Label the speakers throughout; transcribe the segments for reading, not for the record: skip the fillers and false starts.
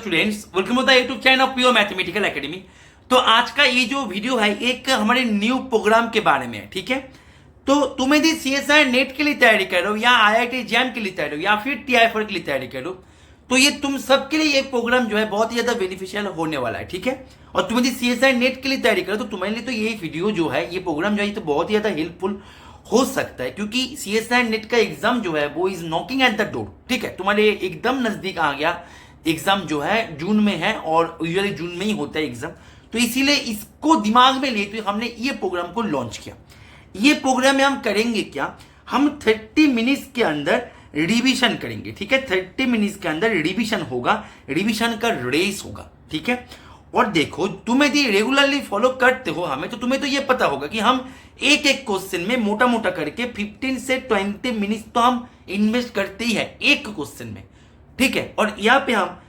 Speaker 1: Students, welcome to the YouTube channel of Pure Mathematical Academy. तो आज का ये जो वीडियो है एक हमारे न्यू प्रोग्राम के बारे में है, ठीक है। तो तुम यदि सीएसआई नेट के लिए तैयारी कर रहे हो या आईआईटी जैम के लिए तैयारी हो या फिर टीआई के लिए तैयारी कर रहे हो, तो ये तुम सबके लिए ये प्रोग्राम जो है बहुत ही ज्यादा बेनिफिशियल होने वाला है, ठीक है। और तुम यदि सीएसआई नेट के लिए तैयारी करो तो तुम्हारे लिए तो ये वीडियो जो है, ये प्रोग्राम जो है, तो बहुत ही ज्यादा हेल्पफुल हो सकता है, क्योंकि सीएसआई नेट का एग्जाम जो है वो is knocking at the door, ठीक है। तुम्हारे एकदम नजदीक आ गया। एग्जाम जो है जून में है और यूजुअली जून में ही होता है एग्जाम, तो इसीलिए इसको दिमाग में लेते हुए हमने ये प्रोग्राम को लॉन्च किया। ये प्रोग्राम में हम करेंगे क्या, हम 30 मिनट्स के अंदर रिवीजन करेंगे, ठीक है। 30 मिनट्स के अंदर रिवीजन होगा, रिवीजन का रेस होगा, ठीक है। और देखो, तुम यदि रेगुलरली फॉलो करते हो हमें, तो तुम्हें तो ये पता होगा कि हम एक एक क्वेश्चन में मोटा मोटा करके 15 से 20 मिनट्स तो हम इन्वेस्ट करते ही है एक क्वेश्चन में, ठीक है। और यहाँ पे हम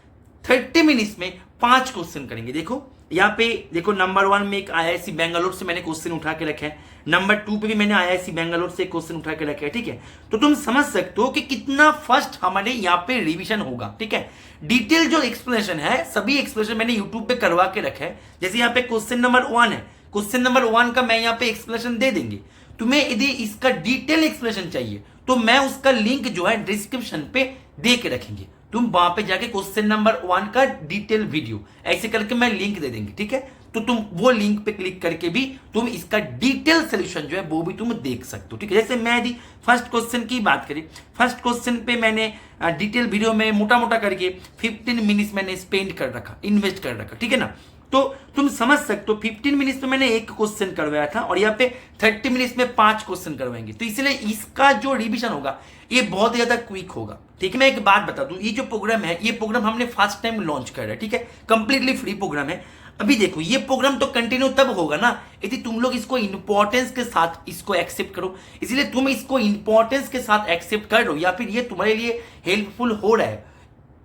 Speaker 1: 30 मिनट्स में 5 क्वेश्चन करेंगे। देखो यहाँ पे देखो, नंबर 1 में एक आईआईसी बेंगलोर से मैंने क्वेश्चन उठा के रखा है, नंबर 2 पे भी मैंने आईआईसी बेंगलोर से क्वेश्चन उठा के रखा है, ठीक है। तो तुम समझ सकते हो कि कितना फर्स्ट हमारे यहाँ पे रिवीजन होगा, ठीक है। डिटेल जो एक्सप्लेनेशन है, सभी एक्सप्लेनेशन मैंने यूट्यूब पे करवा के रखा है। जैसे यहाँ पे क्वेश्चन नंबर 1 है, क्वेश्चन नंबर 1 का मैं यहाँ पे एक्सप्लेनेशन दे देंगे। तुम्हें यदि इसका डिटेल एक्सप्लेनेशन चाहिए तो मैं उसका लिंक जो है डिस्क्रिप्शन पे दे के रखेंगे, तुम वहां पे जाके क्वेश्चन नंबर 1 का डिटेल वीडियो ऐसे करके मैं लिंक दे देंगे, ठीक है। तो तुम वो लिंक पे क्लिक करके भी तुम इसका डिटेल सोल्यूशन जो है वो भी तुम देख सकते हो, ठीक है। जैसे मैं यदि फर्स्ट क्वेश्चन की बात करें, फर्स्ट क्वेश्चन पे मैंने डिटेल वीडियो में मोटा मोटा करके 15 मिनट्स मैंने स्पेंड कर रखा, इन्वेस्ट कर रखा, ठीक है ना। तो तुम समझ सकते हो 15 मिनट्स में मैंने एक क्वेश्चन करवाया था और यहाँ पे 30 मिनट्स में 5 क्वेश्चन करवाएंगे, तो इसलिए इसका जो रिवीजन होगा ये बहुत ज्यादा क्विक होगा, ठीक है। मैं एक बात बता दूं, ये जो प्रोग्राम है, ये प्रोग्राम हमने फर्स्ट टाइम लॉन्च कर रहा है, ठीक है। कंप्लीटली फ्री प्रोग्राम है। अभी देखो, ये प्रोग्राम तो कंटिन्यू तब होगा ना यदि तुम लोग इसको इंपॉर्टेंस के साथ इसको एक्सेप्ट करो। इसलिए तुम इसको इंपॉर्टेंस के साथ एक्सेप्ट कर रहे हो या फिर ये तुम्हारे लिए हेल्पफुल हो रहा है,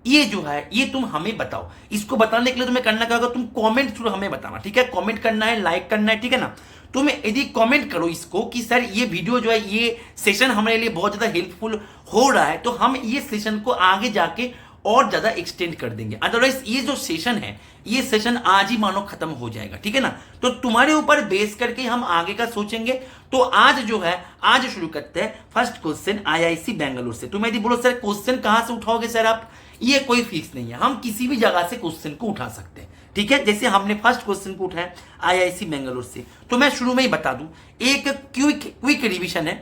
Speaker 1: ये जो है ये तुम हमें बताओ। इसको बताने के लिए तुम्हें करना क्या होगा, तुम कमेंट थ्रू हमें बताना, ठीक है। कमेंट करना है, लाइक करना है, ठीक है ना। तुम यदि कमेंट करो इसको कि सर ये वीडियो जो है, ये सेशन हमारे लिए बहुत ज्यादा हेल्पफुल हो रहा है, तो हम ये सेशन को आगे जाके और ज्यादा एक्सटेंड कर देंगे। अदरवाइज ये जो सेशन है, ये सेशन आज ही मानो खत्म हो जाएगा, ठीक है ना। तो तुम्हारे ऊपर बेस करके हम आगे का सोचेंगे। तो आज जो है, आज शुरू करते हैं फर्स्ट क्वेश्चन आईआईसी बेंगलोर से। तुम यदि बोलो सर क्वेश्चन कहां से उठाओगे सर आप, ये कोई फिक्स नहीं है, हम किसी भी जगह से क्वेश्चन को उठा सकते हैं, ठीक है। जैसे हमने फर्स्ट क्वेश्चन को उठाया आईआईसी बेंगलोर से, तो मैं शुरू में ही बता दूं, एक क्विक रिवीजन है,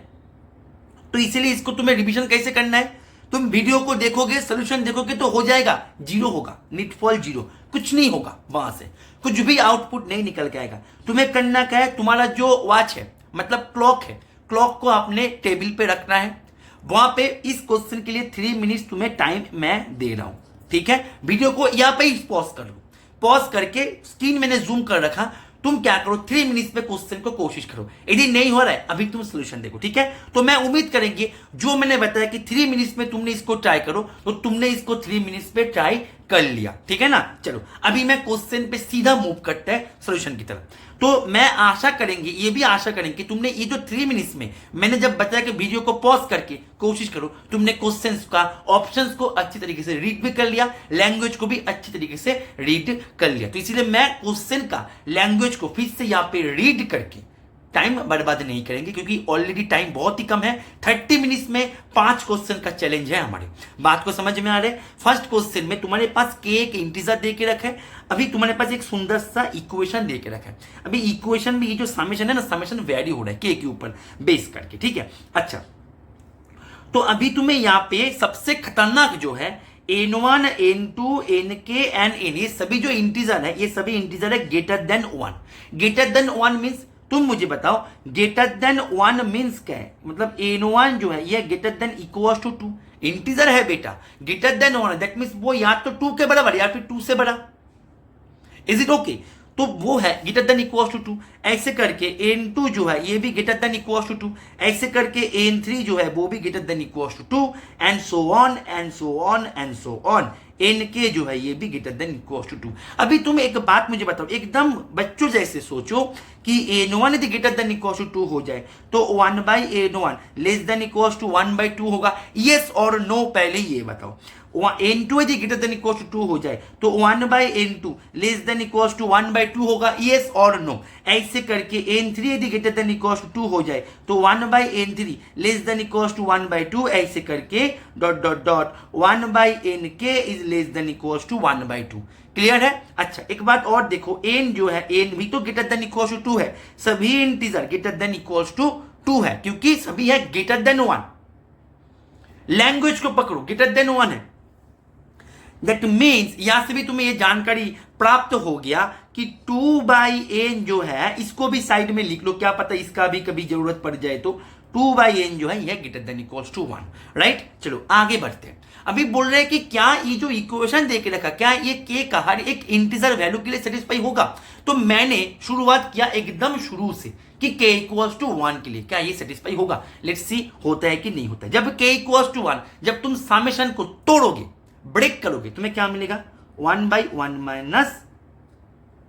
Speaker 1: तो इसीलिए इसको तुम्हें रिवीजन कैसे करना है, तुम वीडियो को देखोगे, सोल्यूशन देखोगे तो हो जाएगा, जीरो होगा, निटफॉल जीरो, कुछ नहीं होगा, वहां से कुछ भी आउटपुट नहीं निकल के आएगा। तुम्हें करना क्या है, तुम्हारा जो वॉच है, मतलब क्लॉक है, क्लॉक को अपने टेबल पे रखना है। वहां पे इस क्वेश्चन के लिए 3 मिनट्स तुम्हें टाइम मैं दे रहा हूं, ठीक है। वीडियो को यहां पे पॉज कर लो, पॉज करके स्क्रीन मैंने जूम कर रखा, तुम क्या करो 3 मिनट्स में क्वेश्चन को कोशिश करो। यदि नहीं हो रहा है अभी तुम सोल्यूशन देखो, ठीक है। तो मैं उम्मीद करेंगे जो मैंने बताया कि 3 मिनट्स में तुमने इसको ट्राई करो, तो तुमने इसको 3 मिनट्स में ट्राई कर लिया, ठीक है ना। चलो अभी मैं क्वेश्चन पे सीधा मूव करता है सोल्यूशन की तरफ। तो मैं आशा करेंगे, ये भी आशा करेंगे कि तुमने ये जो 3 मिनट्स में मैंने जब बताया कि वीडियो को पॉज करके कोशिश करो, तुमने क्वेश्चंस का ऑप्शंस को अच्छी तरीके से रीड भी कर लिया, लैंग्वेज को भी अच्छी तरीके से रीड कर लिया। तो इसीलिए मैं क्वेश्चन का लैंग्वेज को फिर से यहाँ पे रीड करके टाइम बर्बाद नहीं करेंगे, क्योंकि ऑलरेडी टाइम बहुत ही कम है। 30 मिनट्स में 5 क्वेश्चन का चैलेंज है हमारे। बात को समझ में आ रहा है। फर्स्ट क्वेश्चन में तुम्हारे पास के एक इंटीजर दे के रखा है, अभी तुम्हारे पास एक सुंदर सा इक्वेशन दे के रखा है। अभी इक्वेशन में ये जो समेशन है ना, समेशन वेरी हो रहा है के ऊपर बेस करके, ठीक है। अच्छा, तो अभी तुम्हें यहाँ पे सबसे खतरनाक जो है n1, n2, nk and n, ये सभी जो इंटीजर है, ये सभी इंटीजर है greater than 1। Greater than 1 means, तुम मुझे बताओ ग्रेटर देन 1 मीन्स क्या है, मतलब n1 जो है ये greater than equal to 2, integer है बेटा, ग्रेटर देन 1, दैट मीन्स वो या तो 2 के बराबर या फिर 2 से बड़ा। Is it okay? तो वो है ग्रेटर देन इक्वल टू 2। ऐसे करके n2 जो है ये भी ग्रेटर देन इक्वल टू 2, ऐसे करके n3 जो है वो भी greater than equal to 2, and so on and so on and so on. nk जो है ये भी ग्रेटर देन इक्वल टू 2। अभी तुम एक बात मुझे बताओ, एकदम बच्चों जैसे सोचो कि n1 यदि ग्रेटर देन इक्वल टू 2 हो जाए तो 1/n1 less than equal to 1/2 होगा। यस और नो पहले ये बताओ। एन टू यदि ग्रेटर देन इक्वल टू 2 हो जाए तो 1/n2 less than equal to 1/2 होगा, यस और नो। ऐसे करके n3 यदि ग्रेटर देन इक्वल टू 2 हो जाए तो 1/n3 less than equal to 1/2, ऐसे करके dot dot dot 1/nk is less than equal to 1/2। Clear है? अच्छा, एक बात और देखो, n जो है n भी तो ग्रेटर देन इक्वल टू 2 है, सभी integer greater than equal to 2 है, क्योंकि सभी है ग्रेटर देन 1। लैंग्वेज को पकड़ो, ग्रेटर देन 1 है। दैट मीन्स यहां से भी तुम्हें यह जानकारी प्राप्त हो गया कि 2/n जो है इसको भी साइड में लिख लो, क्या पता इसका भी कभी जरूरत पड़ जाए तो 2/n जो है यह greater than equals to 1, right. चलो आगे बढ़ते हैं। अभी बोल रहे हैं कि क्या ये जो इक्वेशन दे के रखा, क्या ये के का हर एक इंटीजर वैल्यू के लिए सेटिस्फाई होगा? तो मैंने शुरुआत किया एकदम शुरू से कि k इक्वल्स टू 1 के लिए क्या ये सेटिस्फाई होगा। लेट्स सी होता है कि नहीं होता है। जब k इक्वल्स टू 1, जब तुम समेशन को तोड़ोगे, ब्रेक करोगे, तुम्हें क्या मिलेगा? 1/1 माइनस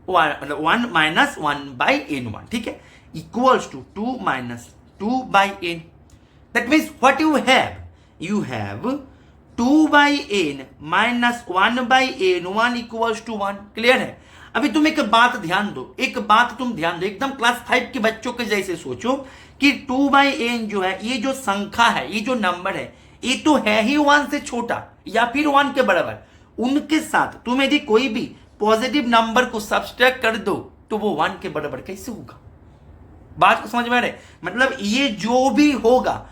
Speaker 1: 1/n1, ठीक है, equals to 2 minus 2/n। That means what you have 2/n minus 1/n1 equals to 1। Clear है? अभी तुम एक बात ध्यान दो, एकदम क्लास 5 के बच्चों के जैसे सोचो कि 2/n जो है, ये जो संख्या है, ये जो नंबर है, ये तो है ही 1 से छोटा या फिर 1 के बराबर। उनके साथ तुम यदि कोई भी पॉजिटिव नंबर को सब्सट्रैक्ट कर दो तो वो 1 के बराबर कैसे होगा? बात को समझ में आ रहा है? मतलब ये जो भी होगा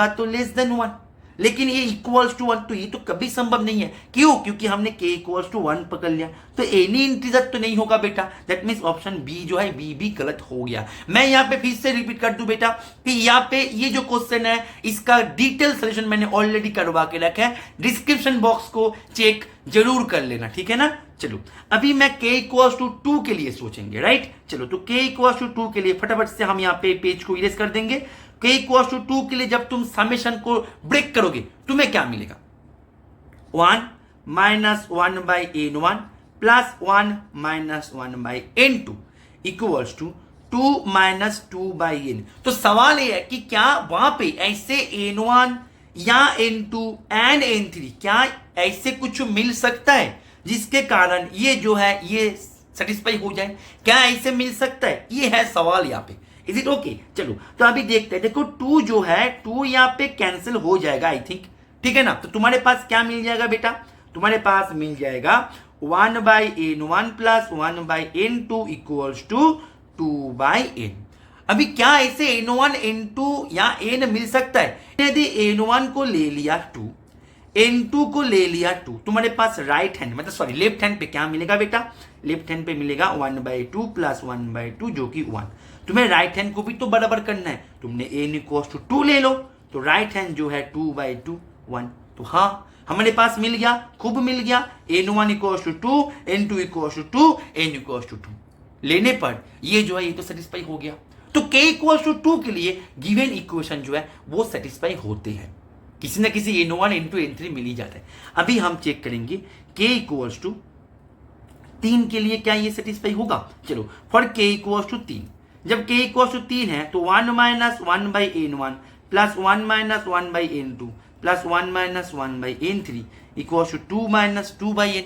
Speaker 1: तो लेस देन 1, लेकिन ये इक्वल्स टू 1 तो ये तो कभी संभव नहीं है। क्यों? क्योंकि हमने k इक्वल्स टू 1 पकड़ लिया, तो एनी इंटीजर तो नहीं होगा बेटा। दैट मीन्स ऑप्शन बी जो है, बी भी गलत हो गया। मैं यहाँ पे फिर से रिपीट कर दूं बेटा कि यहाँ पे ये जो क्वेश्चन है इसका डिटेल सोल्यूशन मैंने ऑलरेडी करवा के रखा है, डिस्क्रिप्शन बॉक्स को चेक जरूर कर लेना, ठीक है ना। चलो अभी मैं k इक्वल्स टू 2 के लिए सोचेंगे, राइट। चलो तो k इक्वल्स टू 2 के लिए फटाफट से हम यहाँ पे पेज को इरेज कर देंगे। k इक्वल्स टू 2 के लिए जब तुम समेशन को ब्रेक करोगे तुम्हें क्या मिलेगा? 1 minus 1/n1 plus 1 minus 1/n2 equals to 2 minus 2/n। तो सवाल ये है कि क्या वहां पे ऐसे n1 या n2 एंड n3 क्या ऐसे कुछ मिल सकता है जिसके कारण ये जो है ये सेटिस्फाई हो जाए? क्या ऐसे मिल सकता है? ये है सवाल यहाँ पे। Is it okay? चलो तो अभी देखते हैं। देखो 2 जो है 2 यहाँ पे कैंसिल हो जाएगा आई थिंक, ठीक है ना। तो तुम्हारे पास क्या मिल जाएगा बेटा? तुम्हारे पास मिल जाएगा 1/n1 plus 1/n2 equals to 2/n। अभी क्या ऐसे n1 n2 या n मिल सकता है? यदि n1 को ले लिया 2, n2 को ले लिया 2, तुम्हारे पास राइट हैंड मतलब सॉरी लेफ्ट हैंड पे क्या मिलेगा बेटा? लेफ्ट हैंड पे मिलेगा 1/2 प्लस 1/2 जो कि 1। तुम्हें राइट हैंड को भी तो बराबर करना है, तुमने n इक्वल्स टू 2 ले लो, तो राइट हैंड जो है 2/2 1। तो हाँ हमारे पास मिल गया, खूब मिल गया। n1 equals to 2, n2 equals to 2, n equals to 2 लेने पर ये जो है ये तो सेटिस्फाई हो गया। तो k इक्वल्स टू 2 के लिए गिवन इक्वेशन जो है वो सेटिस्फाई होते हैं, किसी ना किसी n1 n2 n3 मिल ही जाता है। अभी हम चेक करेंगे k इक्वल्स टू 3 के लिए क्या ये सेटिस्फाई होगा। चलो फॉर k इक्वल्स टू 3, जब k इक्वल्स टू 3 है तो 1 minus 1/n1 plus 1 minus 1/n2 plus 1 minus 1/n3 equals to 2 minus 2/n,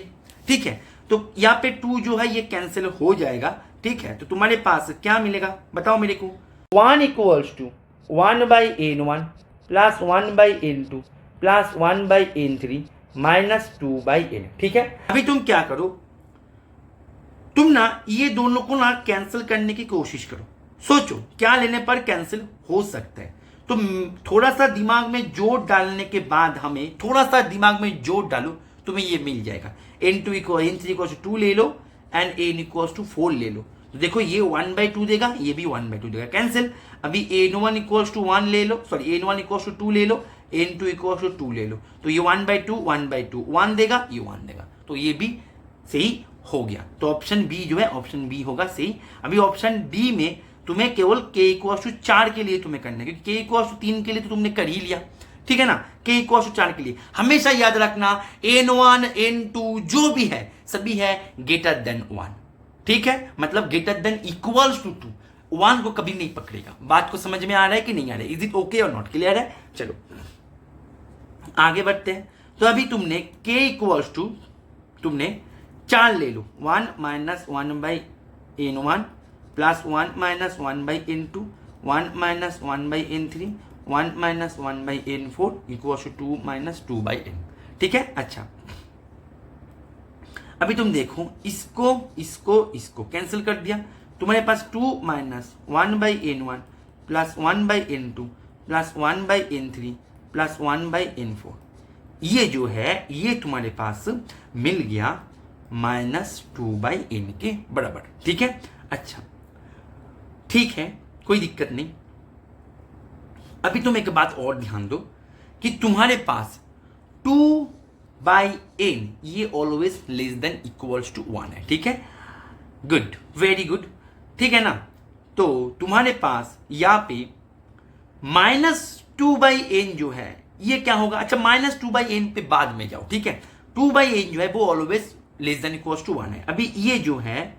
Speaker 1: ठीक है। तो यहाँ पे 2 जो है ये कैंसिल हो जाएगा, ठीक है। तो तुम्हारे पास क्या मिलेगा बताओ मेरे को? 1 equals to 1/n1 plus 1/n2 plus 1/n3 minus 2/n, ठीक है। अभी तुम क्या करो, तुम ना ये दोनों को ना कैंसिल करने की कोशिश करो, सोचो क्या लेने पर कैंसिल हो सकता है। तो थोड़ा सा दिमाग में जोर डालने के बाद हमें थोड़ा सा दिमाग में जोर डालो, तुम्हें ये मिल जाएगा। n2 n3 इक्वल्स टू 2 ले लो एंड n इक्वल्स टू 4 ले लो, तो देखो ये 1/2 देगा, ये भी 1/2 देगा, कैंसिल। अभी n1 इक्वल्स टू 1 ले लो, सॉरी n1 इक्वल्स टू 2 ले लो, n2 इक्वल्स टू 2 ले लो, तो ये 1/2 1/2 1 देगा, ये 1 देगा, तो ये भी सही हो गया। तो ऑप्शन बी जो है ऑप्शन बी होगा सही। अभी ऑप्शन डी में तुम्हें केवल k इक्वल्स टू 4 के लिए तुम्हें करना है, क्योंकि k इक्वल्स टू 3 के लिए तो तुमने कर ही लिया, ठीक है ना। k इक्वल्स टू 4 के लिए हमेशा याद रखना n1 n2 जो भी है सभी है ग्रेटर देन 1, ठीक है, मतलब ग्रेटर देन इक्वल्स टू 2, 1 को कभी नहीं पकड़ेगा। बात को समझ में आ रहा है कि नहीं आ रहा है? इज इट ओके और नॉट? क्लियर है? चलो आगे बढ़ते हैं। तो अभी तुमने k इक्वल्स टू तुमने 4 ले लो, 1 minus 1/n1 plus 1 minus 1/n2, 1 minus 1/n3, 1 minus 1/n4 equals to 2 minus 2/n। ठीक है। अच्छा, अभी तुम देखो इसको इसको इसको कैंसिल कर दिया, तुम्हारे पास 2 minus 1/n1 plus 1/n2 plus 1/n3 plus 1/n4, ये जो है ये तुम्हारे पास मिल गया -2/n के बराबर। ठीक है। अच्छा, ठीक है, कोई दिक्कत नहीं। अभी तुम एक बात और ध्यान दो कि तुम्हारे पास 2/n ये always less than equals to 1 है। ठीक है, गुड, वेरी गुड। ठीक है ना, तो तुम्हारे पास यहाँ पे -2/n जो है ये क्या होगा। अच्छा, -2/n पे बाद में जाओ। ठीक है, 2/n जो है वो always less than equals to 1 है। अभी ये जो है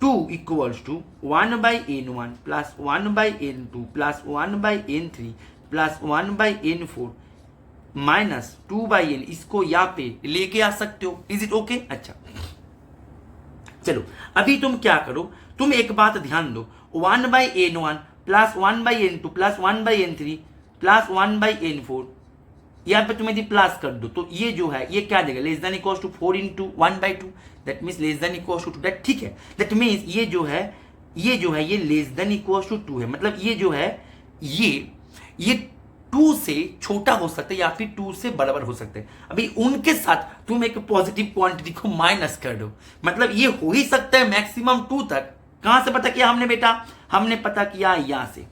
Speaker 1: 2 equals to 1/n1 plus 1/n2 plus 1/n3 plus 1/n4 minus 2/n, इसको यहाँ पे लेके आ सकते हो। Is it okay. अच्छा, चलो अभी तुम क्या करो, तुम एक बात ध्यान दो, 1/n1 plus 1/n2 plus 1/n3 plus 1/n4, यहाँ पे तुम्हें यदि प्लस कर दो तो ये जो है ये क्या देगा, less than equals to 4 into 1/2, that means less than equals to 2। That ठीक है, दैट मीन्स ये जो है ये लेस देन इक्वल्स टू 2 है। मतलब ये जो है ये 2 से छोटा हो सकता है या फिर 2 से बराबर हो सकते हैं। अभी उनके साथ तुम एक पॉजिटिव क्वांटिटी को माइनस कर दो, मतलब ये हो ही सकता है मैक्सिमम 2 तक। कहां से पता किया हमने बेटा, हमने पता किया यहां से।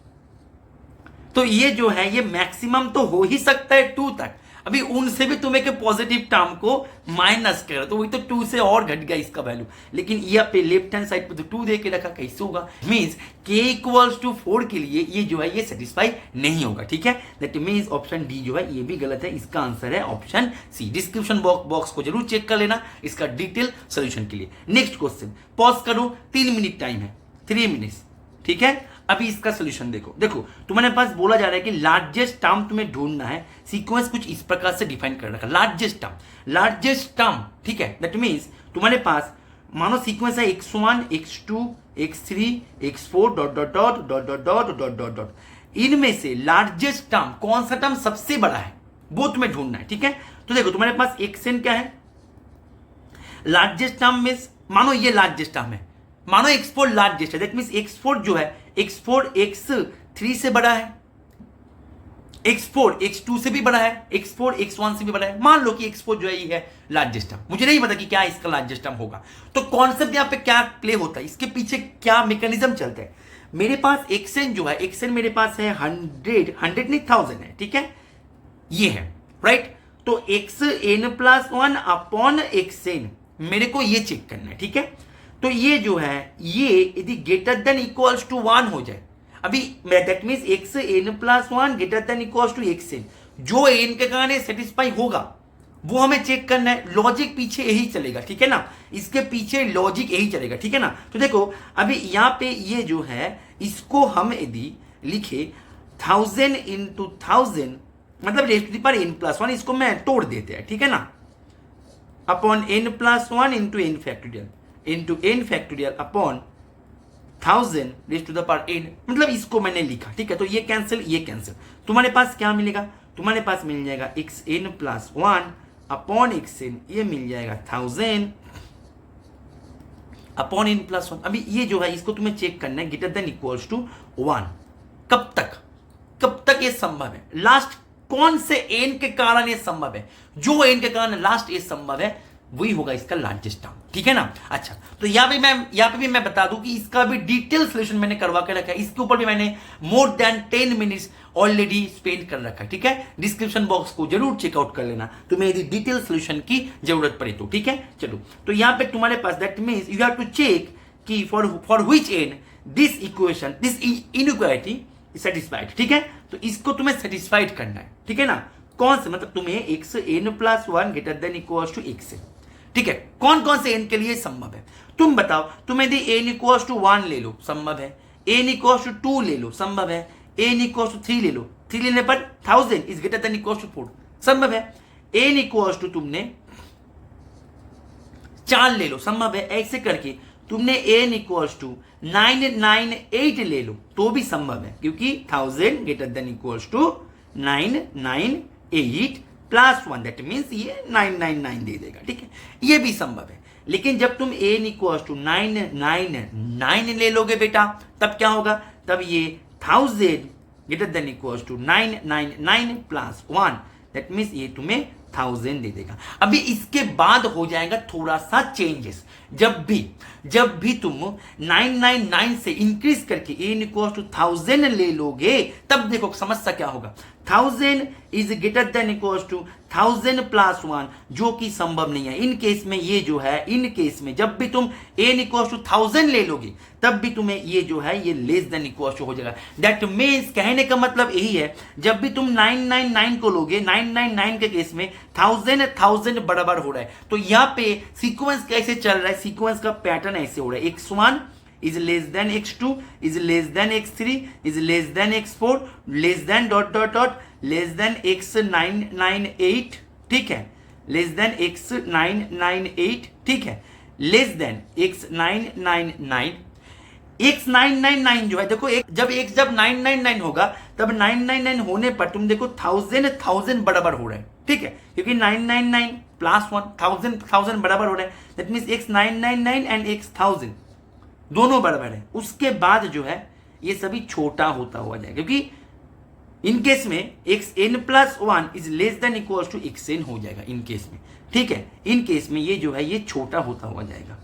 Speaker 1: तो ये जो है ये मैक्सिमम तो हो ही सकता है 2 तक। अभी उनसे भी तुम एक पॉजिटिव टर्म को माइनस करो तो वही तो 2 से और घट गया इसका वैल्यू, लेकिन ये पे लेफ्ट हैंड साइड पे तो 2 दे के रखा, कैसे होगा। मींस k इक्वल्स टू 4 के लिए ये जो है ये सेटिस्फाई नहीं होगा। ठीक है, दैट मींस ऑप्शन डी जो है ये भी गलत है। इसका आंसर है ऑप्शन सी। डिस्क्रिप्शन बॉक्स को जरूर चेक कर लेना इसका डिटेल सोल्यूशन के लिए। नेक्स्ट क्वेश्चन, पॉज करो, 3 मिनट टाइम है, 3 मिनट्स। ठीक है, अभी इसका सोल्यूशन देखो तुम्हारे पास बोला जा रहा है कि लार्जेस्ट टर्म तुम्हें ढूंढना है। सीक्वेंस कुछ इस प्रकार से डिफाइन कर रखा, लार्जेस्ट टर्म। ठीक है, दैट मींस तुम्हारे पास मानो सीक्वेंस है x1 x2 x3 x4 dot dot dot dot dot dot dot dot dot, इनमें से लार्जेस्ट टर्म कौन सा टर्म सबसे बड़ा है वो तुम्हें ढूंढना है। ठीक है, तो देखो तुम्हारे पास xn क्या है, लार्जेस्ट टर्म में मानो ये लार्जेस्ट टर्म है, मानो x4 लार्जेस्ट है, दैट मींस x4 जो है x4 x3 से बड़ा है, x4 x2 से भी बड़ा है, x4 x1 से भी बड़ा है। मान लो कि x4 जो है ये है लार्जेस्ट टर्म, मुझे नहीं पता कि क्या इसका लार्जेस्ट टर्म होगा। तो कॉन्सेप्ट यहाँ पे क्या प्ले होता है, इसके पीछे क्या मैकेनिज्म चलता है। मेरे पास xn जो है, xn मेरे पास है 100 नहीं 1000 है। ठीक है, ये है राइट। तो xn+1 अपॉन xn मेरे को ये चेक करना है। ठीक है, तो ये जो है ये यदि ग्रेटर देन इक्वल्स टू 1 हो जाए, अभी that means xn+1 greater than equals to xn, जो n के कारण सेटिस्फाई होगा वो हमें चेक करना है। लॉजिक पीछे यही चलेगा। ठीक है ना, इसके पीछे लॉजिक यही चलेगा। ठीक है ना, तो देखो अभी यहाँ पे ये जो है इसको हम यदि लिखे 1000 इंटू 1000 मतलब rays to the power n+1, इसको मैं तोड़ देते हैं। ठीक है ना, upon n+1 into n factorial upon 1000 raise to the power n, मतलब इसको मैंने लिखा। ठीक है, तो ये कैंसिल, तुम्हारे पास क्या मिलेगा, तुम्हारे पास मिल जाएगा xn+1 अपॉन xn, ये मिल जाएगा 1000 अपॉन n+1। अभी ये जो है इसको तुम्हें चेक करना है ग्रेटर देन इक्वल्स टू 1। कब तक ये संभव है, लास्ट कौन से n के कारण ये संभव है, जो n के कारण लास्ट ये संभव है वही होगा इसका लार्जेस्ट टर्म। ठीक है ना। अच्छा, तो यहाँ पे भी मैं बता दूं कि इसका भी डिटेल सॉल्यूशन मैंने करवा के रखा है, इसके ऊपर भी मैंने more than 10 minutes already spend कर रखा है। ठीक है, डिस्क्रिप्शन बॉक्स को जरूर चेकआउट कर लेना तुम्हें यदि डिटेल सॉल्यूशन की जरूरत पड़े तो। ठीक है, चलो तो यहाँ पे तुम्हारे पास that means you have to check कि for which n this equation this inequality satisfied. ठीक है, तो इसको तुम्हें सेटिस्फाइड करना है। ठीक है ना, कौन से, मतलब तुम्हें xn+1 greater than equals to xn। ठीक है, कौन से n के लिए संभव है तुम बताओ। तुम यदि n=1 ले लो संभव है, n=2 ले लो संभव है, n=3 ले लो, 3 लेने पर 1000 is greater than equals to 4 संभव है, एन इक्वल्स टू तुमने 4 ले लो, संभव है। ऐसे करके तुमने एन इक्वल्स टू 998 ले लो तो भी संभव है, क्योंकि 1000 greater than equals to 998 plus 1, that means ये 999 दे देगा, ठीक है, ये भी संभव है। लेकिन जब तुम एन इक्वल्स टू 999 ले लोगे बेटा, तब क्या होगा, तब ये 1000 greater than equals to 999 plus 1, that means ये तुम्हें 1000 दे देगा। अभी इसके बाद हो जाएगा थोड़ा सा चेंजेस। जब भी तुम 999 से इंक्रीज करके एन इक्वल टू 1000 ले लोगे, तब देखो समस्या क्या होगा, 1000 is greater than equal to 1000 plus 1, जो कि संभव नहीं है। इन केस में ये जो है, इन केस में जब भी तुम एन इक्वल टू 1000 ले लोगे, तब भी तुम्हें ये जो है ये लेस देन इक्वल टू हो जाएगा। दैट मीन्स कहने का मतलब यही है, जब भी तुम 999 को लोगे, 999 के केस में 1000 बराबर हो रहा है। तो यहाँ पे सीक्वेंस कैसे चल रहा है, सीक्वेंस का पैटर्न ऐसे हो रहा है, x1 is less than x2 is less than x3 is less than x4 less than ... less than x998, ठीक है, less than x998, ठीक है, less than x999 x999 जो है, देखो जब x जब 999 होगा, तब 999 होने पर तुम देखो 1000 बराबर हो रहा है, ठीक है, क्योंकि 999 प्लस 1 1000 बराबर हो रहा है, that means x999 and x1000 दोनों बराबर है। उसके बाद जो है ये सभी छोटा होता हुआ जाएगा, क्योंकि इन केस में xn plus 1 is less than equals to xn हो जाएगा इन केस में, ठीक है। इन केस में ये जो है ये छोटा होता हुआ जाएगा, ...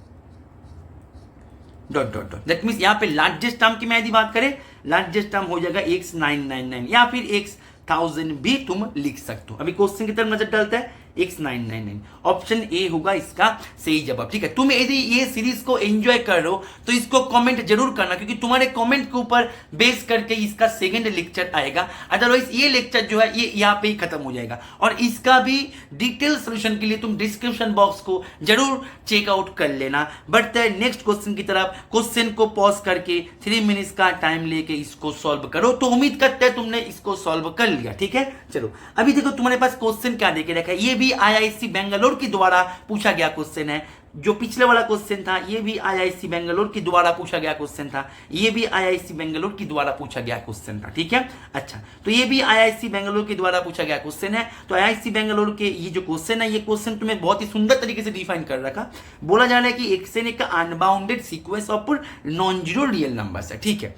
Speaker 1: दैट मीन्स यहाँ पे लार्जेस्ट टर्म की मैं यदि बात करें, लार्जेस्ट टर्म हो जाएगा x999 या फिर x1000 भी तुम लिख सकते हो। अभी क्वेश्चन की तरफ नजर डालता है, x999 ऑप्शन ए होगा इसका सही जवाब, ठीक है। तुम यदि ये सीरीज को एंजॉय कर रहे हो तो इसको कमेंट जरूर करना, क्योंकि तुम्हारे कमेंट के ऊपर बेस करके इसका सेकंड लेक्चर आएगा। अदरवाइज ये लेक्चर जो है ये यहाँ पे ही खत्म हो जाएगा, और इसका भी डिटेल सोल्यूशन के लिए तुम डिस्क्रिप्शन बॉक्स को जरूर चेकआउट कर लेना। बढ़ते हैं नेक्स्ट क्वेश्चन की तरफ। क्वेश्चन को पॉज करके 3 मिनट्स का टाइम लेके इसको सॉल्व करो। तो उम्मीद करते हैं तुमने इसको सॉल्व कर लिया, ठीक है। चलो अभी देखो तुम्हारे पास क्वेश्चन क्या देके रखा है, ये भी आईआईसी बेंगलोर के द्वारा पूछा गया क्वेश्चन है। जो पिछले वाला क्वेश्चन था ये भी आईआईसी बेंगलोर के द्वारा पूछा गया क्वेश्चन था, ये भी आईआईसी बेंगलोर के द्वारा पूछा गया क्वेश्चन था, ठीक है। अच्छा, तो ये भी आईआईसी बेंगलोर के द्वारा पूछा गया क्वेश्चन है। तो आईआईसी बेंगलोर के ये जो क्वेश्चन है, ये क्वेश्चन तुम्हें बहुत ही सुंदर तरीके से डिफाइन कर रखा। बोला जा रहा है कि एक्सएन एक unbounded sequence of non zero real numbers है, ठीक है।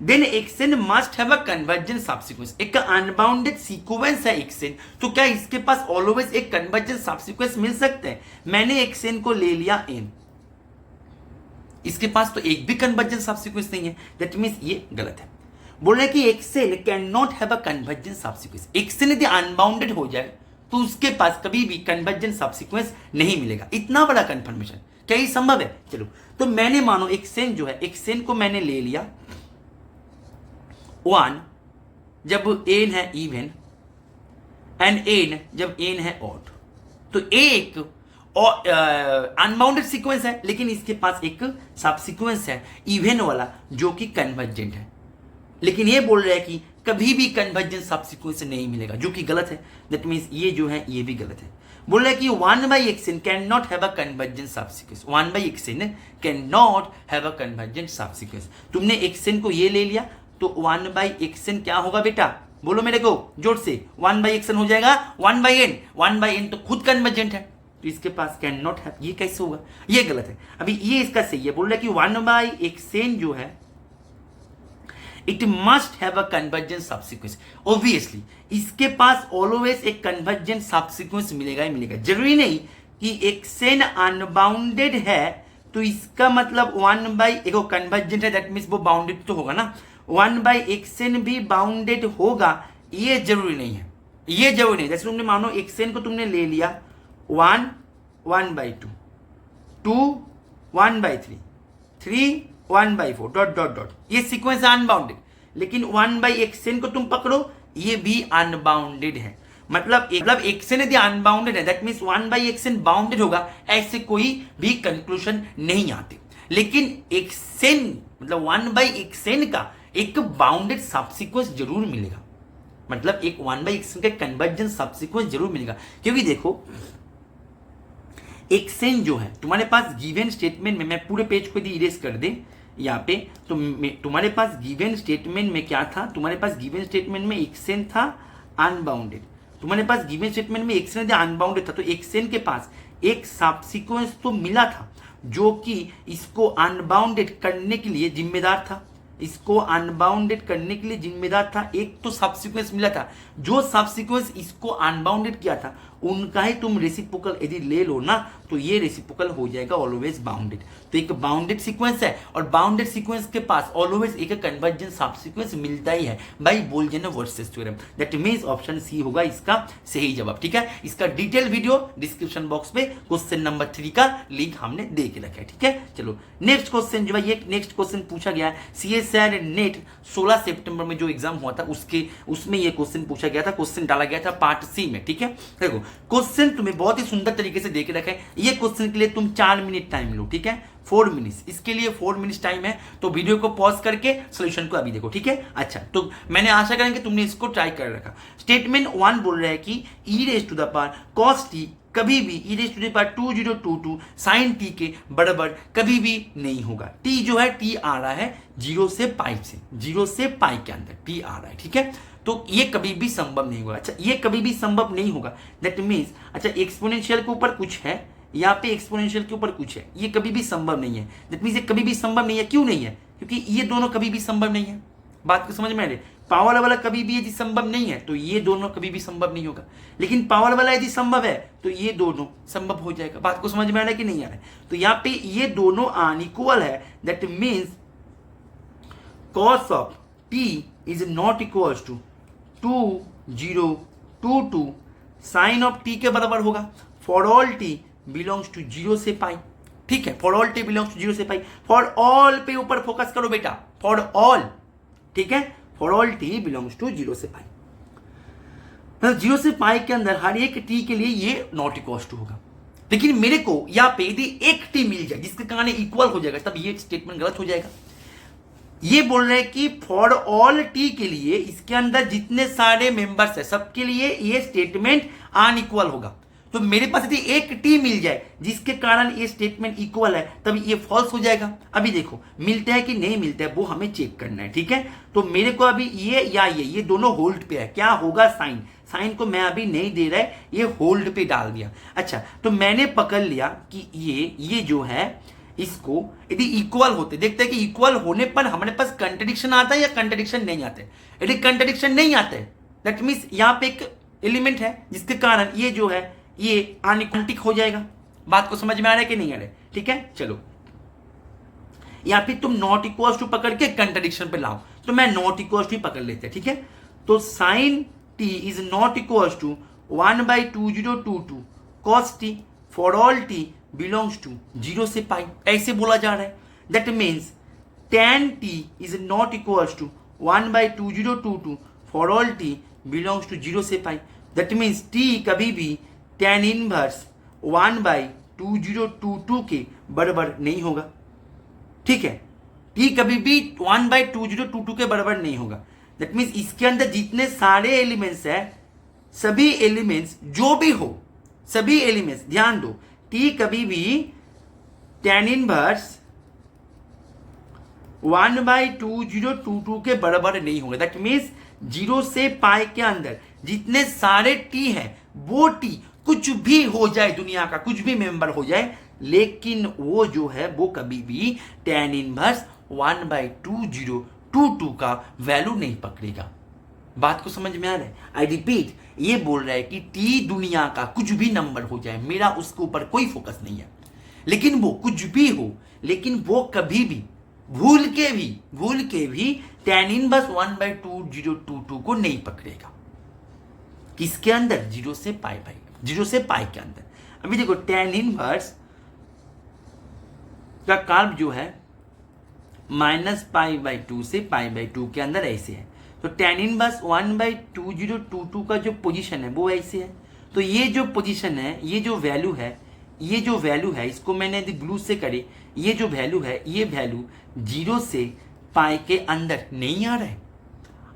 Speaker 1: Then x n must have a convergence subsequence, एक अनबाउंडेड सीक्वेंस है एक्सएन, तो क्या इसके पास ऑलवेज एक कन्वर्जेंस सबसीक्वेंस मिल सकते हैं। मैंने एक्सएन को ले लिया एन, इसके पास तो एक भी कन्वर्जेंस सबसीक्वेंस नहीं है, दैट मींस ये गलत है। बोल रहे कि xn can not have a convergence subsequence, xn यदि अनबाउंडेड हो जाए तो उसके पास कभी भी कन्वर्जेंस सबसीक्वेंस नहीं मिलेगा। इतना बड़ा कंफर्मेशन क्या ये संभव है। चलो, तो मैंने मानो एक्सएन जो है, एक्सएन को मैंने ले लिया 1 जब एन है इवन एंड एन जब एन है ऑड, तो एक अनबाउंडेड सीक्वेंस है, लेकिन इसके पास एक सब सीक्वेंस है इवन वाला जो कि कन्वर्जेंट है। लेकिन ये बोल रहा है कि कभी भी कन्वर्जेंट सब सीक्वेंस नहीं मिलेगा, जो कि गलत है। दैट मीन्स ये जो है ये भी गलत है। बोल रहा है कि 1/xn can not have a convergent subsequence, 1/xn can not have a convergent subsequence. तुमने xn को ये ले लिया तो 1/xn क्या होगा बेटा, बोलो मेरे को जोर से, 1/xn हो जाएगा 1/n, 1/n तो खुद कन्वर्जेंट है, तो इसके पास कैन नॉट हैव, ये कैसे होगा, ये गलत है। अभी ये इसका सही है, बोल रहा है कि 1/xn जो है it must have a convergent subsequence. Obviously इसके पास ऑलवेज एक कन्वर्जेंट सबसीक्वेंस मिलेगा ही मिलेगा। जरूरी नहीं कि xn अनबाउंडेड है तो इसका मतलब 1/, कन्वर्जेंट है दैट मीन्स वो बाउंडेड तो होगा ना, 1/xn भी बाउंडेड होगा, ये जरूरी नहीं है, ये जरूरी नहीं। जैसे तुमने मानो xn को तुमने ले लिया 1 1/2, 2 1/3, 3 1/4 ... ये सीक्वेंस अनबाउंडेड, लेकिन 1/xn को तुम पकड़ो ये भी अनबाउंडेड है। मतलब xn यदि अनबाउंडेड है दैट मीन्स 1/xn बाउंडेड होगा, ऐसे कोई भी कंक्लूजन नहीं आते। लेकिन xn मतलब 1/xn का एक बाउंडेड सबसीक्वेंस जरूर मिलेगा, मतलब एक 1/xn का कन्वर्जन सब्सिक्वेंस जरूर मिलेगा, क्योंकि देखो एक्सएन जो है तुम्हारे पास गिवन स्टेटमेंट में, मैं पूरे पेज को यदि इरेज कर दे यहाँ पे, तो तुम्हारे पास गिवन स्टेटमेंट में क्या था, तुम्हारे पास गिवन स्टेटमेंट में एक्सएन था अनबाउंडेड, तुम्हारे पास गिवन स्टेटमेंट में एक्सएन अनबाउंडेड था, तो एक्सएन के पास एक सब्सिक्वेंस तो मिला था जो कि इसको अनबाउंडेड करने के लिए जिम्मेदार था, इसको अनबाउंडेड करने के लिए जिम्मेदार था। एक तो सब्सिक्वेंस मिला था, जो सब्सिक्वेंस इसको अनबाउंडेड किया था उनका ही तुम रेसिप्रोकल यदि ले लो ना, तो ये रेसिप्रोकल हो जाएगा ऑलवेज बाउंडेड। तो एक बाउंडेड सीक्वेंस है और बाउंडेड सीक्वेंस के पास ऑलवेज एक कन्वर्जेंस सब्सिक्वेंस मिलता ही है by Bolzano Weierstrass theorem. That means option C होगा इसका सही जवाब। ठीक है, इसका डिटेल वीडियो डिस्क्रिप्शन बॉक्स में क्वेश्चन नंबर 3 का लिंक हमने दे के रखा है। ठीक है, चलो नेक्स्ट क्वेश्चन जो है, ये नेक्स्ट क्वेश्चन पूछा गया है सीएसआर नेट 16 सितंबर में जो एग्जाम हुआ था उसमें ये क्वेश्चन पूछा गया था, क्वेश्चन डाला गया था पार्ट सी में। ठीक है, देखो क्वेश्चन तुम्हें बहुत ही सुंदर तरीके से दे के रखा है। ये क्वेश्चन के लिए तुम 4 मिनट टाइम लो। ठीक है, 4 मिनट्स, इसके लिए 4 मिनट्स टाइम है, तो वीडियो को पॉज करके सॉल्यूशन को अभी देखो। ठीक है, अच्छा तो मैंने आशा करेंगे तुमने इसको ट्राई कर रखा। स्टेटमेंट 1 बोल रहा है कि e raise to the power cos t कभी भी e raise to the power 2022 sin t के बराबर कभी भी नहीं होगा। t जो है t आ रहा है 0 से पाई के अंदर t आ रहा है। ठीक है, तो ये कभी भी संभव नहीं होगा। अच्छा, ये कभी भी संभव नहीं होगा, दैट मीन्स अच्छा एक्सपोनेंशियल के ऊपर कुछ है, यहाँ पे एक्सपोनेंशियल के ऊपर कुछ है, ये कभी भी संभव नहीं है। दैट मीन्स ये कभी भी संभव नहीं है। क्यों नहीं है? क्योंकि ये दोनों कभी भी संभव नहीं है। बात को समझ में आ रही? पावर वाला कभी भी यदि संभव नहीं है तो ये दोनों कभी भी संभव नहीं होगा, लेकिन पावर वाला यदि संभव है तो ये दोनों संभव हो जाएगा। बात को समझ में आ रहा है कि नहीं आ रहा है? तो यहाँ पे ये दोनों अनइक्वल है, that means cos of t is not equal to 2022 sine of t के बराबर होगा for all t belongs to 0 से पाई। ठीक है, for all t belongs to 0 से पाई, फॉर ऑल पे ऊपर फोकस करो बेटा, फॉर ऑल। ठीक है, for all t belongs to 0 से पाई, मतलब 0 से पाई के अंदर हर एक t के लिए ये नॉट इक्वल टू होगा। लेकिन मेरे को यहाँ पे यदि एक t मिल जाए जिसके कारण इक्वल हो जाएगा, तब ये स्टेटमेंट गलत हो जाएगा। ये बोल रहे हैं कि फॉर ऑल टी के लिए इसके अंदर जितने सारे मेंबर्स है सबके लिए ये स्टेटमेंट अनइक्वल होगा। तो मेरे पास यदि एक टी मिल जाए जिसके कारण ये स्टेटमेंट इक्वल है, तब ये फॉल्स हो जाएगा। अभी देखो मिलता है कि नहीं मिलता है वो हमें चेक करना है। ठीक है, तो मेरे को अभी ये या ये दोनों होल्ड पे है, क्या होगा साइन को मैं अभी नहीं दे रहा है, ये होल्ड पे डाल दिया। अच्छा, तो मैंने पकड़ लिया कि ये जो है इसको यदि इक्वल होते, देखते हैं कि इक्वल होने पर हमारे पास कंट्रडिक्शन आता है या कंट्रडिक्शन नहीं आता है। यदि कंट्रडिक्शन नहीं आता है दैट मीन्स यहाँ पे एक एलिमेंट है जिसके कारण ये जो है ये अनइक्वलिक हो जाएगा। बात को समझ में आ रहा है कि नहीं आ रहा है? ठीक है, चलो या फिर तुम नॉट इक्वल टू पकड़ के कंट्रडिक्शन पे लाओ, तो मैं नॉट इक्वल टू पकड़ लेते हैं। ठीक है, तो sine t is not equal to 1/2022 cos t for all t belongs to 0 से पाई, ऐसे बोला जा रहा है। That means tan t is not equal to 1/2022 for all t belongs to 0 से पाई। दैट मीन्स t कभी भी tan इनवर्स 1/2022 के बराबर नहीं होगा। ठीक है, t कभी भी 1/2022 के बराबर नहीं होगा। दैट मीन्स इसके अंदर जितने सारे एलिमेंट्स है, सभी एलिमेंट्स जो भी हो, सभी एलिमेंट्स ध्यान दो, t कभी भी tan इनवर्स 1/2022 के बराबर नहीं होगा। दैट मीन्स 0 से पाई के अंदर जितने सारे t है वो t कुछ भी हो जाए, दुनिया का कुछ भी मेंबर हो जाए, लेकिन वो जो है वो कभी भी tan इनवर्स 1/2022 का वैल्यू नहीं पकड़ेगा। बात को समझ में आ रहा है? आई रिपीट, ये बोल रहा है कि t दुनिया का कुछ भी नंबर हो जाए, मेरा उसके ऊपर कोई फोकस नहीं है, लेकिन वो कुछ भी हो, लेकिन वो कभी भी भूल के भी tan इनवर्स 1/2022 को नहीं पकड़ेगा। किसके अंदर? 0 से पाई भाई, 0 से पाई के अंदर। अभी देखो tan इनवर्स का कर्व जो है -π/2 से π/2 के अंदर ऐसे है, तो tan इनवर्स 1/2022 का जो पोजीशन है वो ऐसे है। तो ये जो पोजीशन है, ये जो वैल्यू है, इसको मैंने यदि ब्लू से करे, ये जो वैल्यू है, ये वैल्यू 0 से पाई के अंदर नहीं आ रहा है,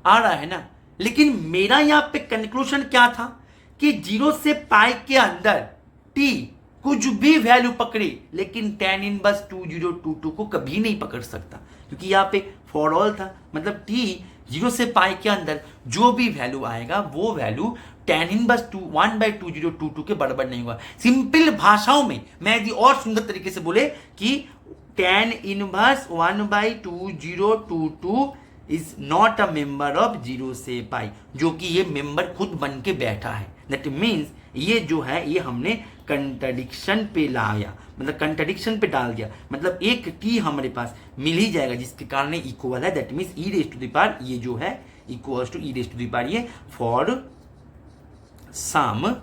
Speaker 1: आ रहा है ना? लेकिन मेरा यहां पे कंक्लूजन क्या था कि 0 से पाई के अंदर टी कुछ भी वैल्यू पकड़े, लेकिन tan इनवर्स 2022 को कभी नहीं पकड़ सकता, क्योंकि यहाँ पे फॉर ऑल था। मतलब टी 0 से पाई के अंदर जो भी वैल्यू आएगा वो वैल्यू tan इनवर्स 1/2022 के बराबर नहीं होगा। सिंपल भाषाओं में मैं यदि और सुंदर तरीके से बोले कि tan inverse 1/2022 is not a member of 0 से पाई, जो कि ये मेंबर खुद बन के बैठा है। दैट मीन्स ये जो है ये हमने कंट्राडिक्शन पे लाया, मतलब कंट्राडिक्शन पे डाल दिया, मतलब एक टी हमारे पास मिल ही जाएगा जिसके कारण इक्वल है। That means e raise to the power ये जो है equals to e raise to the power ये फॉर सम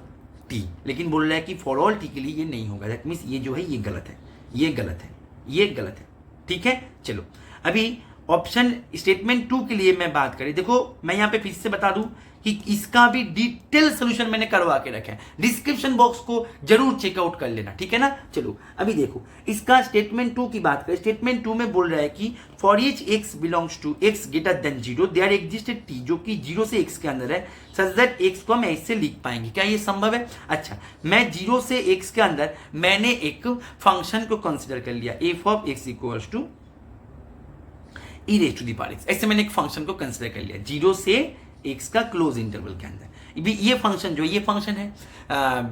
Speaker 1: टी, लेकिन बोल रहा है कि फॉर ऑल टी के लिए ये नहीं होगा। दैट मीन्स ये जो है ये गलत है, ये गलत है, ये गलत है। ठीक है, चलो अभी ऑप्शन स्टेटमेंट 2 के लिए मैं बात करें। देखो मैं यहां पे फिर से बता दूं कि इसका भी डिटेल सोल्यूशन मैंने करवा के रखा है, डिस्क्रिप्शन बॉक्स को जरूर चेकआउट कर लेना। ठीक है ना, चलो अभी देखो इसका स्टेटमेंट 2 की बात करें। स्टेटमेंट 2 में बोल रहा है कि for each x belongs to x greater than 0 there existed t, जो कि 0 से x के अंदर है, सच दैट x को हम ऐसे लिख पाएंगे। क्या ये संभव है? अच्छा, मैं 0 से x के अंदर मैंने एक फंक्शन को कंसिडर कर लिया, f of x equals to e raise to the power x, ऐसे मैंने एक फंक्शन को कंसिडर कर लिया 0 से x का क्लोज इंटरवल के अंदर। ये फंक्शन जो ये फंक्शन है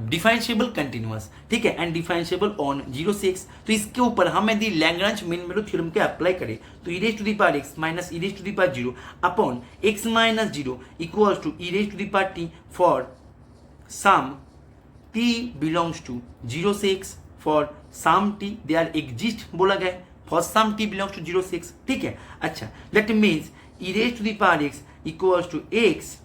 Speaker 1: डिफरेंशिएबल कंटिन्यूअस, ठीक है, एंड डिफरेंशिएबल ऑन 0 से x। तो इसके ऊपर हम यदि लैग्रांज मीन वैल्यू थ्योरम के अप्लाई करें तो e raise to the power x minus e raise to the power 0 upon x minus 0 equals to e raise to the power t for some t belongs to 0 से x for some t they are exist बोला गया for some t belongs to 0 से x। ठीक है, अच्छा that means e raise to the power x equals to x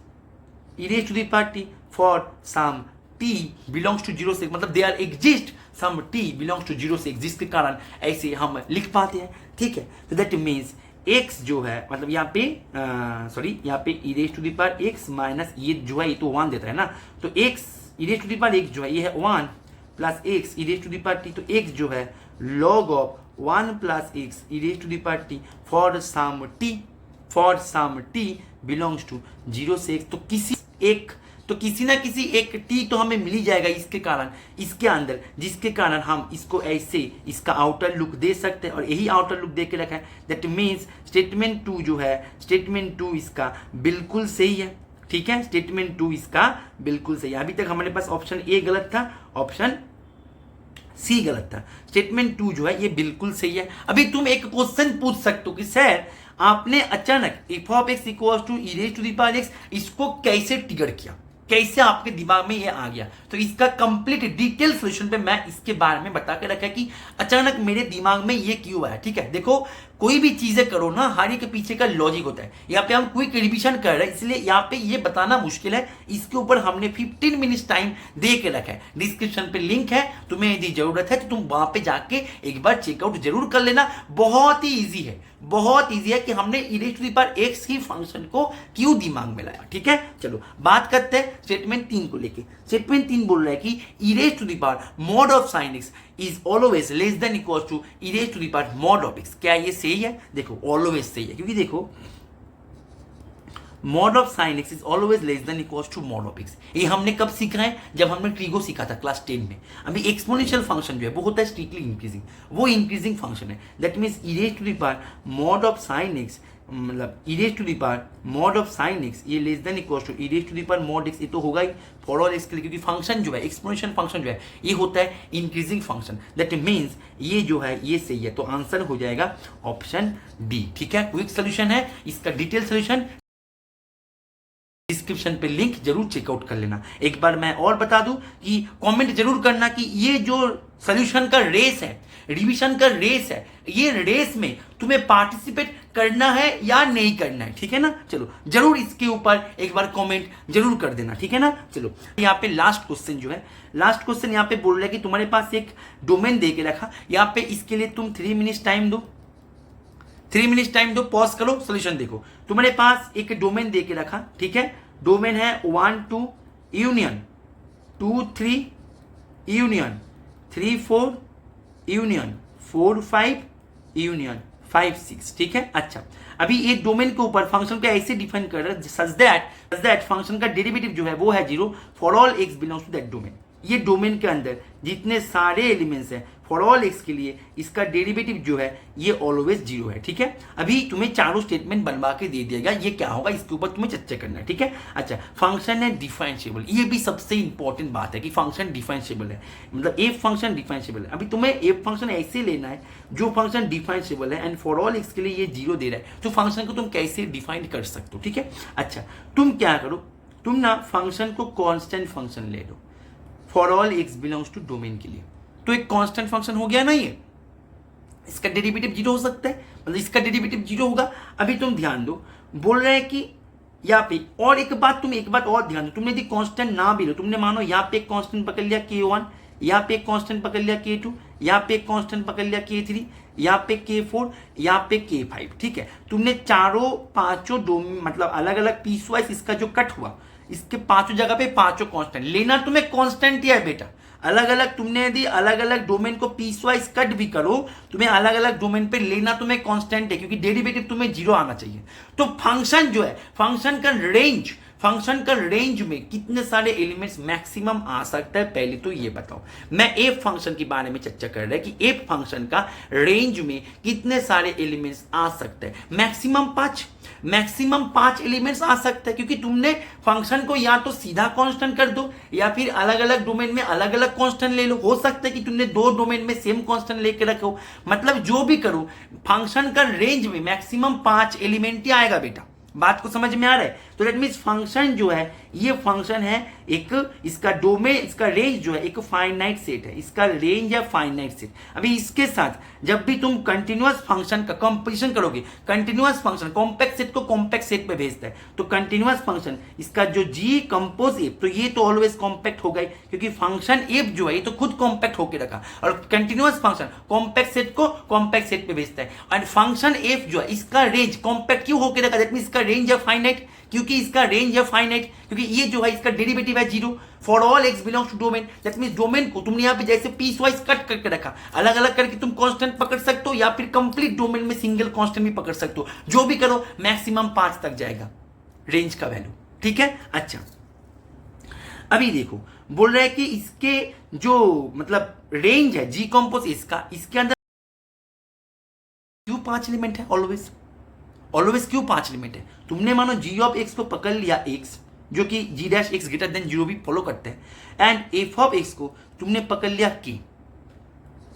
Speaker 1: e raised to the power t for some t belongs to 0 से, मतलब there exist some t belongs to 0 से exist के कारण ऐसे हम लिख पाते हैं। ठीक है, तो that means x जो है मतलब यहाँ पे सॉरी यहाँ पे e raised to the power x minus ये जो है ये तो 1 देता है ना, तो x e raised to the power x जो है ये है 1 plus x e raised to the power t, तो x जो है log of 1 plus x e raised to the power t for some t belongs to 0 से x। तो किसी ना किसी एक t तो हमें मिल ही जाएगा इसके कारण, इसके अंदर, जिसके कारण हम इसको ऐसे इसका आउटर लुक दे सकते हैं, और यही आउटर लुक दे के रखा है। दैट मीन्स स्टेटमेंट 2 जो है स्टेटमेंट 2 इसका बिल्कुल सही है। ठीक है, स्टेटमेंट 2 इसका बिल्कुल सही है। अभी तक हमारे पास ऑप्शन ए गलत था, ऑप्शन सी गलत था, स्टेटमेंट 2 जो है ये बिल्कुल सही है। अभी तुम एक क्वेश्चन पूछ सकते हो कि सर आपने अचानक f of x equals to e raise to the power x इसको कैसे ट्रिगर किया, कैसे आपके दिमाग में ये आ गया? तो इसका कंप्लीट डिटेल सॉल्यूशन पे मैं इसके बारे में बता के रखा कि अचानक मेरे दिमाग में ये क्यों आया। ठीक है, देखो कोई भी चीजें करो ना, हर एक के पीछे का लॉजिक होता है। यहाँ पे हम क्विक रिवीजन कर रहे हैं, इसलिए यहाँ पे ये बताना मुश्किल है। इसके ऊपर हमने 15 मिनट्स टाइम दे के रखा है, डिस्क्रिप्शन पे लिंक है, तुम्हें यदि जरूरत है तो तुम वहां पे जाके एक बार चेकआउट जरूर कर लेना। बहुत ही ईजी है, बहुत ईजी है कि हमने e raise to the power x की फंक्शन को क्यों दिमाग में लाया। ठीक है, चलो बात करते हैं स्टेटमेंट 3 को लेके। स्टेटमेंट 3 बोल रहा है कि e raise to the power mod of sine x is always less than equal to e raise to the power mod of x। क्या ये सही है? देखो ऑलवेज सही है, क्योंकि देखो mod of sine x is always less than equals to mod of x। ये हमने कब सीखा है? जब हमने ट्रिगो सीखा था क्लास 10 में। अभी एक्सपोनेंशियल फंक्शन जो है वो होता है स्ट्रिक्टली इंक्रीजिंग, वो इंक्रीजिंग फंक्शन है। That means e raise to the power mod of sine x, मतलब e raise to the power mod of sine x ये less than equals to e raise to the power mod x। ये तो होगा ही for all x के लिए, क्योंकि function जो है एक्सपोनेंशियल फंक्शन जो है ये होता है इंक्रीजिंग फंक्शन। दैट मीन्स ये जो है ये सही है, तो आंसर हो जाएगा ऑप्शन डी। ठीक है, क्विक सोल्यूशन है, इसका डिटेल सोल्यूशन डिस्क्रिप्शन पे लिंक जरूर चेकआउट कर लेना। एक बार मैं और बता दूं कि कमेंट जरूर करना कि ये जो सॉल्यूशन का रेस है, रिवीजन का रेस है, ये रेस में तुम्हें पार्टिसिपेट करना है या नहीं करना है। ठीक है ना, चलो जरूर इसके ऊपर एक बार कमेंट जरूर कर देना। ठीक है ना, चलो यहाँ पे लास्ट क्वेश्चन जो है, लास्ट क्वेश्चन यहाँ पे बोल रहा है कि तुम्हारे पास एक डोमेन दे के रखा, यहाँ पे इसके लिए तुम 3 मिनट्स टाइम दो, 3 मिनट्स टाइम दो, पॉज करो, सोल्यूशन देखो। तुम्हारे पास एक डोमेन दे के रखा, ठीक है, डोमेन है 1 2 यूनियन, 2 3 यूनियन, 3 4 यूनियन, 4 5 यूनियन, 5 6, ठीक है। अच्छा, अभी एक डोमेन के ऊपर फंक्शन को ऐसे डिफाइन कर रहा है सच दैट फंक्शन का डेरिवेटिव जो है वो है 0 for all x belongs to that domain. ये डोमेन के अंदर जितने सारे एलिमेंट्स हैं फॉर ऑल x के लिए इसका डेरिवेटिव जो है ये ऑलवेज 0 है, ठीक है। अभी तुम्हें चारों स्टेटमेंट बनवा के दे दिया गया, ये क्या होगा इसके ऊपर तुम्हें चर्चा करना है, ठीक है। अच्छा, फंक्शन है डिफरेंशिएबल, ये भी सबसे इंपॉर्टेंट बात है कि फंक्शन डिफरेंशिएबल है, मतलब एफ फंक्शन डिफरेंशिएबल है। अभी तुम्हें एफ फंक्शन ऐसे लेना है जो फंक्शन डिफरेंशिएबल है एंड फॉर ऑल x के लिए ये 0 दे रहा है, तो फंक्शन को तुम कैसे डिफाइन कर सकते हो, ठीक है। अच्छा, तुम क्या करो, तुम ना फंक्शन को कॉन्स्टेंट फंक्शन ले लो for all x belongs to domain के लिए, तो एक कांस्टेंट फंक्शन हो गया ना ये, इसका डेरिवेटिव 0 हो सकता है, मतलब इसका डेरिवेटिव 0 होगा। अभी तुम ध्यान दो, बोल रहे हैं कि यहाँ पे, और एक बात और ध्यान दो, तुमने यदि कांस्टेंट ना भी लो, तुमने मानो यहाँ पे एक कांस्टेंट पकड़ लिया k1, यहाँ पे एक कांस्टेंट पकड़ लिया k2, यहाँ पे एक कांस्टेंट पकड़ लिया k3, यहाँ पे k4, यहाँ पे k5, ठीक है। तुमने चारों पांचों डोमेन मतलब अलग अलग पीस वाइज इसका जो कट हुआ, इसके पांचों जगह पे पांचों कांस्टेंट लेना, तुम्हें कांस्टेंट ही है बेटा। अलग अलग तुमने यदि अलग अलग डोमेन को पीस वाइज कट भी करो, तुम्हें अलग अलग डोमेन पे लेना तुम्हें कांस्टेंट है, क्योंकि डेरिवेटिव तुम्हें 0 आना चाहिए। तो फंक्शन जो है, फंक्शन का रेंज में कितने सारे एलिमेंट्स मैक्सिमम आ सकता है, पहले तो ये बताओ। मैं एफ फंक्शन के बारे में चर्चा कर रहा है कि एफ फंक्शन का रेंज में कितने सारे एलिमेंट्स आ सकते हैं। मैक्सिमम 5 एलिमेंट्स आ सकते हैं, क्योंकि तुमने फंक्शन को या तो सीधा कांस्टेंट कर दो या फिर अलग अलग डोमेन में अलग अलग कांस्टेंट ले लो। हो सकता है कि तुमने 2 डोमेन में सेम कांस्टेंट लेके रखो, मतलब जो भी करो फंक्शन का रेंज में मैक्सिमम 5 एलिमेंट ही आएगा बेटा। बात को समझ में आ रहा है? तो दैट मीन्स फंक्शन जो है, ये फंक्शन है एक, इसका डोमेन, इसका रेंज जो है एक फाइनाइट सेट है, इसका रेंज है फाइनाइट सेट। अभी इसके साथ जब भी तुम कंटिन्यूअस फंक्शन का कंपेरिजन करोगे, कंटिन्यूअस फंक्शन कॉम्पैक्ट सेट को कॉम्पैक्ट सेट पे भेजता है, तो कंटिन्यूअस फंक्शन इसका जो जी कंपोज एफ, तो ये तो ऑलवेज कॉम्पैक्ट होगा ही, क्योंकि फंक्शन एफ जो है ये तो खुद कॉम्पैक्ट होकर रखा, और कंटिन्यूअस फंक्शन कॉम्पैक्ट सेट को कॉम्पैक्ट सेट पे भेजता है। और फंक्शन एफ जो है इसका रेंज कॉम्पैक्ट क्यों होकर रखा, दैट मींस इसका रेंज है फाइनाइट, क्योंकि इसका रेंज है फाइनाइट, क्योंकि ये जो है इसका डेरिवेटिव है 0 for all x belongs to domain. That means domain को तुमने यहां पे जैसे पीस वाइज कट करके रखा, अलग अलग करके तुम कांस्टेंट पकड़ सकते हो या फिर कंप्लीट डोमेन में सिंगल कांस्टेंट भी पकड़ सकते हो। जो भी करो मैक्सिमम 5 तक जाएगा रेंज का वैल्यू, ठीक है। अच्छा, अभी देखो, बोल रहा है कि इसके जो मतलब रेंज है जी कंपोज इसका, इसके अंदर क्यों 5 एलिमेंट है ऑलवेज क्यों 5 एलिमेंट है? तुमने मानो जी ऑफ एक्स को पकड़ लिया x, जो कि जी डैश एक्स ग्रेटर देन 0 भी फॉलो करते हैं, एंड एफ ऑफ एक्स को तुमने पकड़ लिया k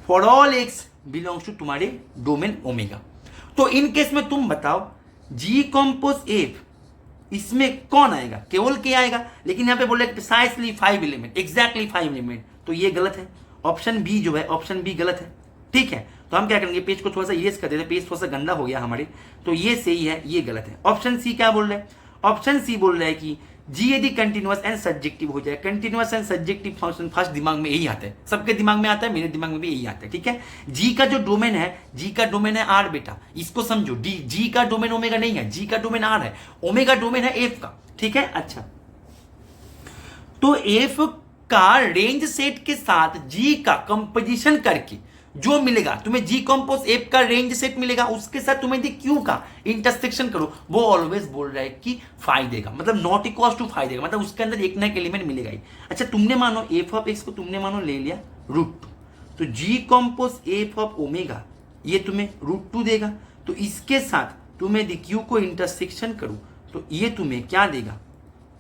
Speaker 1: for all x belongs to तुम्हारे डोमेन ओमेगा। तो इन केस में तुम बताओ जी कंपोज एफ, इसमें कौन आएगा? केवल k आएगा, लेकिन यहां पे बोल रहे प्रिसाइसली 5 एलिमेंट, एग्जैक्टली 5 एलिमेंट, तो ये गलत है। ऑप्शन बी जो है, ऑप्शन बी गलत है, ठीक है। तो हम क्या करेंगे, पेज को थोड़ा सा इरेज कर देते, पेज थोड़ा सा गंदा हो गया हमारे, तो ये सही है, ये गलत है। ऑप्शन सी क्या बोल रहे हैं? ऑप्शन सी बोल रहा है कि जी यदि कंटिन्यूअस एंड सब्जेक्टिव हो जाए, continuous and subjective function first दिमाग में यही आता है, सबके दिमाग में आता है, मेरे दिमाग में भी यही आता है, ठीक है। जी का जो डोमेन है, जी का डोमेन है आर बेटा, इसको समझो, डी जी का डोमेन ओमेगा नहीं है, जी का डोमेन आर है, ओमेगा डोमेन है एफ का, ठीक है। अच्छा, तो एफ का रेंज सेट के साथ जी का कंपोजिशन करके जो मिलेगा तुम्हें, जी कंपोज एफ का रेंज सेट मिलेगा, उसके साथ तुम्हें यदि क्यू का इंटरसेक्शन करो, वो ऑलवेज बोल रहा है कि 5 देगा, मतलब नॉट इक्वल टू 5 देगा, मतलब उसके अंदर एक ना एक एलिमेंट मिलेगा ही। अच्छा, तुमने मानो एफ ऑफ एक्स को तुमने मानो ले लिया √2, तो जी कंपोज एफ ऑफ ओमेगा ये तुम्हें √2 देगा, तो इसके साथ तुम्हें यदि क्यू को इंटरसेक्शन करो तो ये तुम्हें क्या देगा?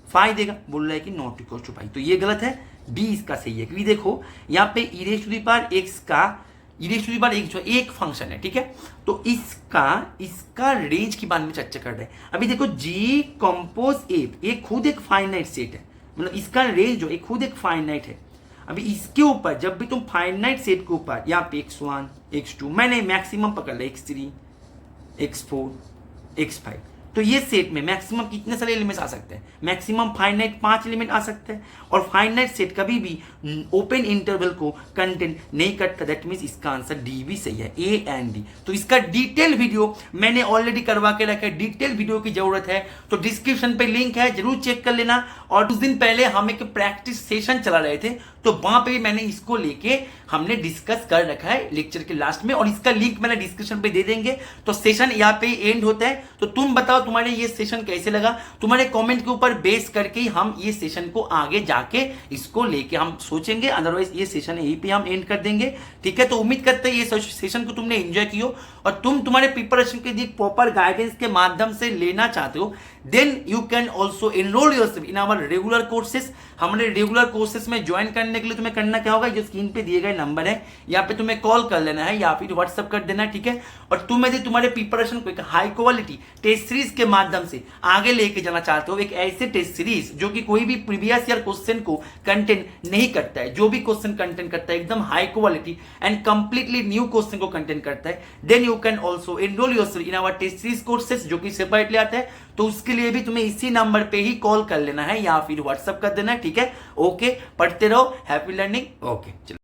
Speaker 1: 5 देगा। बोल रहा है कि नॉट इक्वल टू 5, तो ये गलत है, डी इसका सही है। क्योंकि देखो यहाँ पे e⁻x का e⁻x जो एक फंक्शन है, ठीक है, तो इसका रेंज की बारे में चर्चा कर रहे हैं। अभी देखो जी कंपोज एफ ये खुद एक फाइनाइट सेट है, मतलब इसका रेंज जो एक खुद एक फाइनाइट है। अभी इसके ऊपर जब भी तुम फाइनाइट सेट के ऊपर यहाँ पे x1 x2 मैंने मैक्सिमम पकड़ लिया x3 x4 x5, तो ये सेट में मैक्सिमम कितने सारे एलिमेंट्स आ सकते हैं? मैक्सिमम फाइनाइट 5 एलिमेंट आ सकते हैं, और फाइनाइट सेट कभी भी ओपन इंटरवल को कंटेन नहीं करता। दैट मीन्स इसका आंसर डी भी सही है, ए एंड डी। तो इसका डिटेल वीडियो मैंने ऑलरेडी करवा के रखा है, डिटेल वीडियो की जरूरत है तो डिस्क्रिप्शन पे लिंक है, जरूर चेक कर लेना। और कुछ दिन पहले हम एक प्रैक्टिस सेशन चला रहे थे, तो वहां पे भी मैंने इसको लेके हमने डिस्कस कर रखा है लेक्चर के लास्ट में, और इसका लिंक मैंने डिस्क्रिप्शन पे दे देंगे। तो सेशन यहाँ पे एंड होता है। तो तुम बताओ तुम्हारे ये सेशन कैसे लगा, तुम्हारे कमेंट के ऊपर बेस करके ही हम ये सेशन को आगे जाके इसको लेके हम सोचेंगे, अदरवाइज ये सेशन यहीं पे हम एंड कर देंगे। ठीक है, तो उम्मीद करते हैं ये सेशन को तुमने एंजॉय किया और तुम तुम्हारे प्रिपरेशन के लिए प्रॉपर गाइडेंस के माध्यम से लेना चाहते हो, then you can also enroll yourself in our regular courses. हमारे रेगुलर कोर्सेज में ज्वाइन करने के लिए तुम्हें करना क्या होगा, जो स्क्रीन पे दिए गए नंबर है यहाँ पे तुम्हें कॉल कर लेना है या फिर व्हाट्सअप कर देना है। ठीक है, और तुम यदि तुम्हारे प्रिपरेशन को एक हाई क्वालिटी टेस्ट सीरीज के माध्यम से आगे लेके जाना चाहते हो, एक ऐसे टेस्ट सीरीज जो कि कोई भी प्रीवियस ईयर क्वेश्चन को कंटेन नहीं करता है, जो भी क्वेश्चन कंटेन करता है एकदम high quality and completely new question को कंटेन करता है, then you can also enroll yourself in our test series courses जो कि सेपरेटली आता है। तो उसके लिए भी तुम्हें इसी नंबर पे ही कॉल कर लेना है या फिर व्हाट्सअप कर देना है। ठीक है, ओके, पढ़ते रहो, हैप्पी लर्निंग। ओके, चलो।